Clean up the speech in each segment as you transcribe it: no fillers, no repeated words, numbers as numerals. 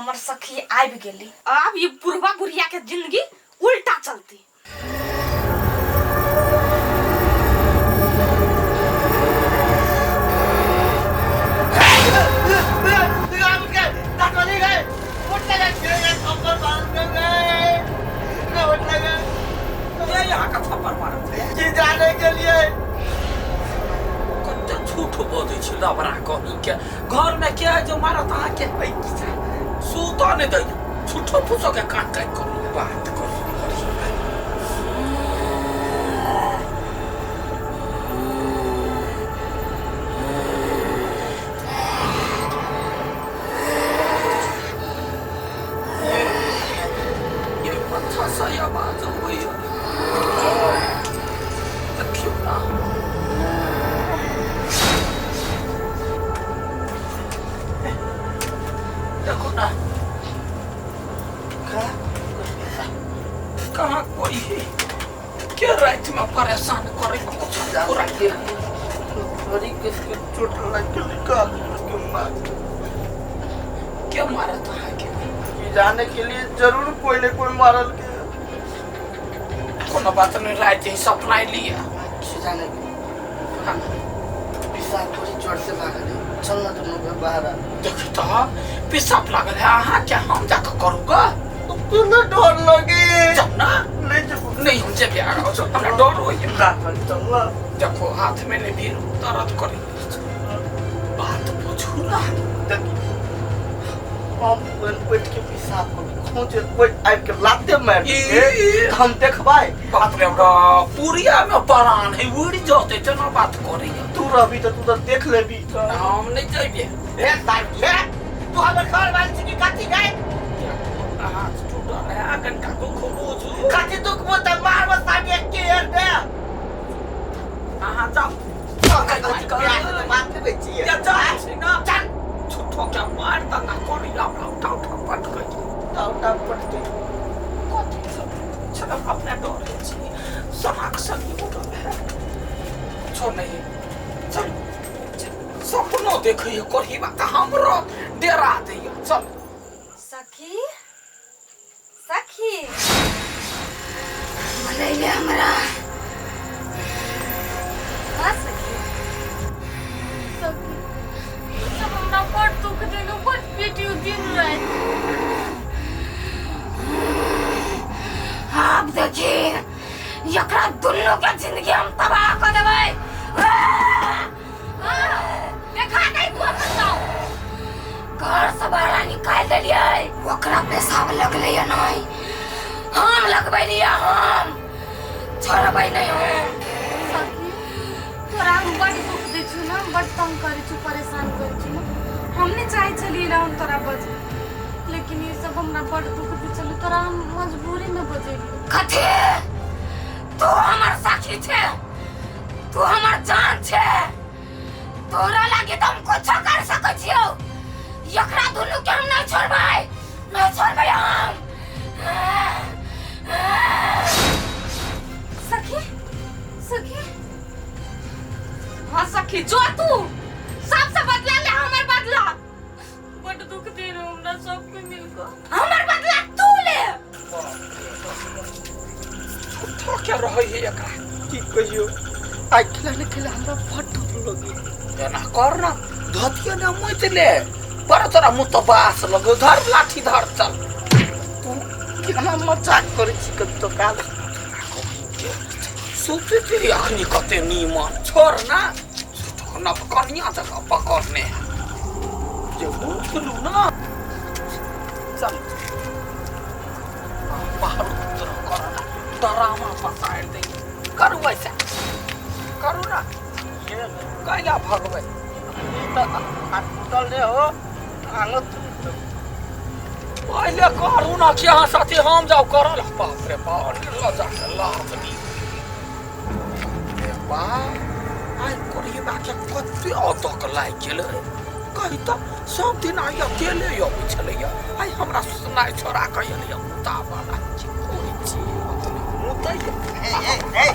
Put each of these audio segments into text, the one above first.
हमर सखी आबि गेली। अब ये बुढ़वा बुढ़िया के जिंदगी उल्टा चलती। यहाँ का थप्पड़ मारा जाने के लिए झूठ बोले लबरा कहीं के घर में क्या है जो मारा था के सूता नहीं दे झूठो फूसो के काट काट कर बात कर ये पत्थर सा या बात हुई क्यों ना देखो ना कहाँ कोई क्या रात में परेशान करे पूरा किसके चोट लग के निकाल क्यों मार क्या मारा था जाने के लिए जरूर कोई न कोई मारल के कोनो बात नहीं रात ही सपना लिया जाने पिसाब पूरी जोर से भागा नहीं चलना तुम लोग बाहर देखो तो पेशाब लागल है हाँ क्या हम जाकर करूँगा तुम्हें डर लगे जब ना नहीं हम जब हमें डर हो देखो हाथ में नहीं भी दर्द करें बात पूछू ना हम बैठ के पिसाब खोजे कोई आके के लाते मार हम देखबाई बाप रे बाप पूरिया में परान है उड़ जाते तना बात करेंगे तू रवि तो तू तो देख लेबी हम नहीं जाइए ए ताके तू हमर घर वाली छी की काटी गए हाथ टूटा है आगन का को खोबोजू काटी दुख मत मार बस आगे के दे हां जाओ बात में बेची या जा ना चल छुट्टो क्या मारता ना करिया उठा उठा पट गई टाउटा पट गई कथी सब चल अपने डर छी सनाक सनी उठो है छोड़ नहीं चल सपनो देखिए करही बात हमरो डेरा दियो चल सखी सखी मनैले हमरा हाँ सखी सखी सब हमरा बड़ दुख देलो बड़ वीडियो दिन रात आप देखिए एकरा दुन्नु के जिंदगी हम तबाह कर देबै देखा नहीं हुआ बताओ घर से बाहर निकाल देलिए ओकरा पेशाब लगले या नहीं हम लगबैलिए हम छोड़बै नहीं हम सखी तोरा हम बड़ दुख दे छु ना बड़ तंग करे छु परेशान करे छु ना हमने चाहे चली रहन तोरा बज लेकिन ये सब हमरा बड़ दुख दे चलो तोरा हम मजबूरी में बजेली कथी तू हमर साथी छे तू हमर जान छे तोरा लागे तो हम कुछ कर सकै छियो एकरा दुनु के हम नहीं छोड़बै हम सखी सखी हाँ सखी जो तू सबसे बदला ले हमर बदला बड़ दुख दे रहे हमरा सब कोई मिलकर हमर बदला तू ले तो क्या रही है एकरा की कहियो आई खिला हमरा फट लगी ना कर ना धतिया ना मत ले पर तोरा मुंह तो बास लगो धर लाठी धर चल तू कितना मजाक करे छी कब तो काल सोचे तेरी आखनी कते नीमन छोड़ ना ना पकड़निया तक पकड़ने जो मुंह खुलू ना चल बाहर उतर करना डरामा फसाड़ दे करू वैसे करू ना ये कहिया भगवे तो हॉस्पिटल रे हो आंगत पहले करू ना कि यहाँ साथी हम जाओ करल बाप रे बाप लजा के लाजनी बा आई करी बाके कते अतक लाग गेल कहि त सब दिन आई अकेले यो छलैया आई हमरा सुनाई छोरा कहलिया मुता वाला छी कोई छी मुता ए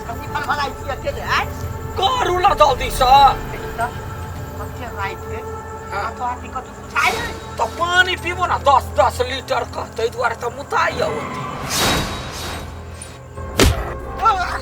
कभी हम भलाई छी अकेले आई करू ना जल्दी से कते राइट है हाँ। तो आप दिक्कत बुझाए है तो पानी पीबो ना 10-10 लीटर का ताहि दुआरे त मुताइया होती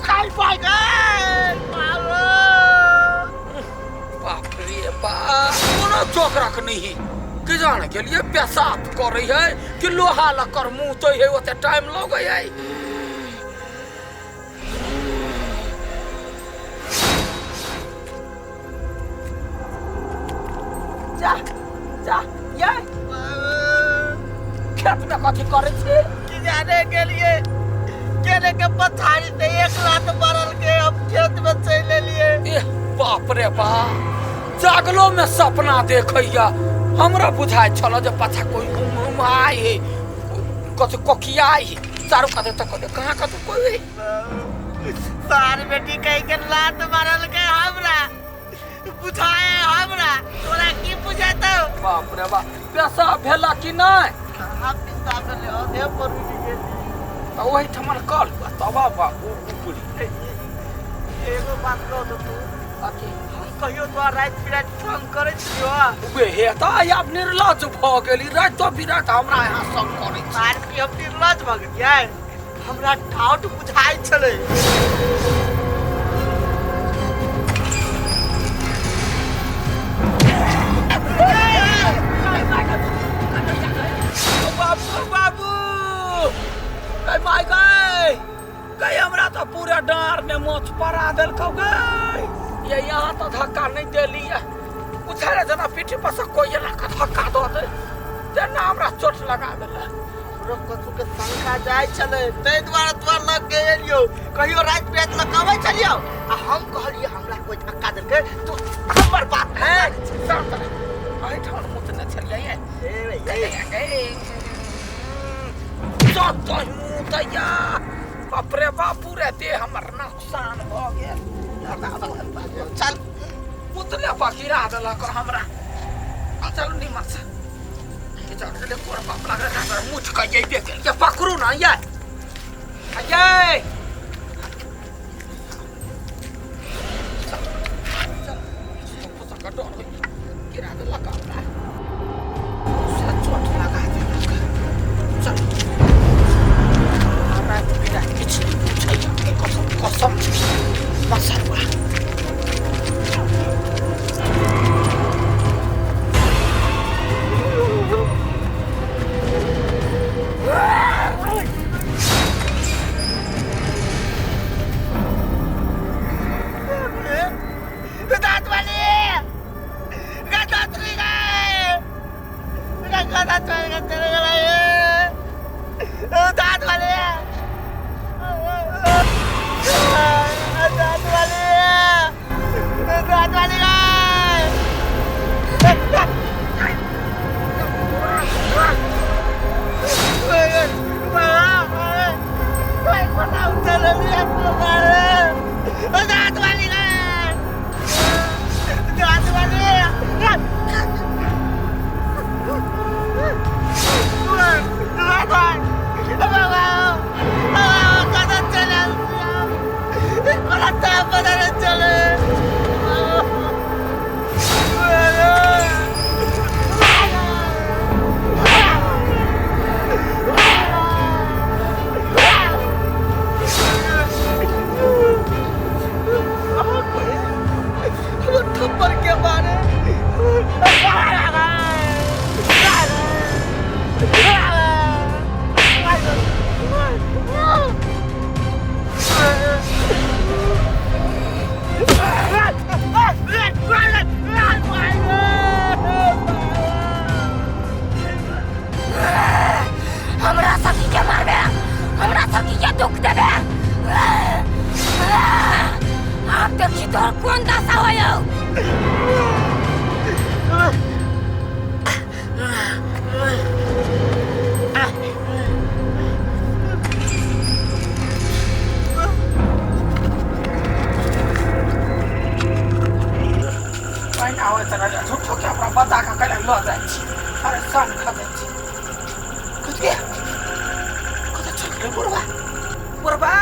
काई पाई गए मारो बाप रे बाप कोनो चोक रख नहीं कि जाने के लिए पेशाब कर रही है कि लोहा लकर मुंह तो है ओते टाइम लगे है जा जा ये खेत में कथी करे छी कि जाने के लिए केने के पथारी से एक लात मारल के हम खेत में चले लिए ए बाप रे बाप जागलो में सपना देखैया हमरा बुझाय छल जे पाछा कोई घुम आइ है कथी कोकियाई चारू कते तक कहां कतौ कोई है सार बेटी कह के लात मारल के हमरा बुझाए हमरा तोरा की बुझाता बाप रे बाप पैसा भेला कि नहीं हम हिसाब ले अधे पर उठ गेली तो वही ठमन कल तबा बा ऊपरी एगो बात कह दो तू अथी हम कहियो तो रात बिरात फोन करे छियो उबे हे त आब निर्लज भ गेली रात तो बिरात हमरा यहाँ सब करे छी सार की हम निर्लज भ गेलियै हमरा डाउट बुझाइ छले बाबू बाबू कई माय गई कई हमरा तो पूरा डार में मोच परा देल कौ गई ये यहाँ तो धक्का नहीं देली है उछाले जना पीठी पर से कोई ना का धक्का दो दे जना हमरा चोट लगा देला हमरा कछु के शंका जाय छले तै द्वारा तोर लग गेलियो कहियो रात बिरात लगाबै छलियो आ हम कहलिए हमरा कोई धक्का देलकै तू हमर बात है शांत रह आई ठान मुत न छलिया ये तो मुतैया बाप रे बाप पूरे दे हमर नुकसान भ गेल चल पुतले पकीरा देलक हमरा चल निमक से चल ले कोर बाप लगा कर मुछ का ये देख ये पकड़ू ना ये अजय चल पुसा का डोर गिरा देलक हमरा से चोट लगा देलक चल हमरा बिना किछ पूछैया कसम मसरवा बुढ़वा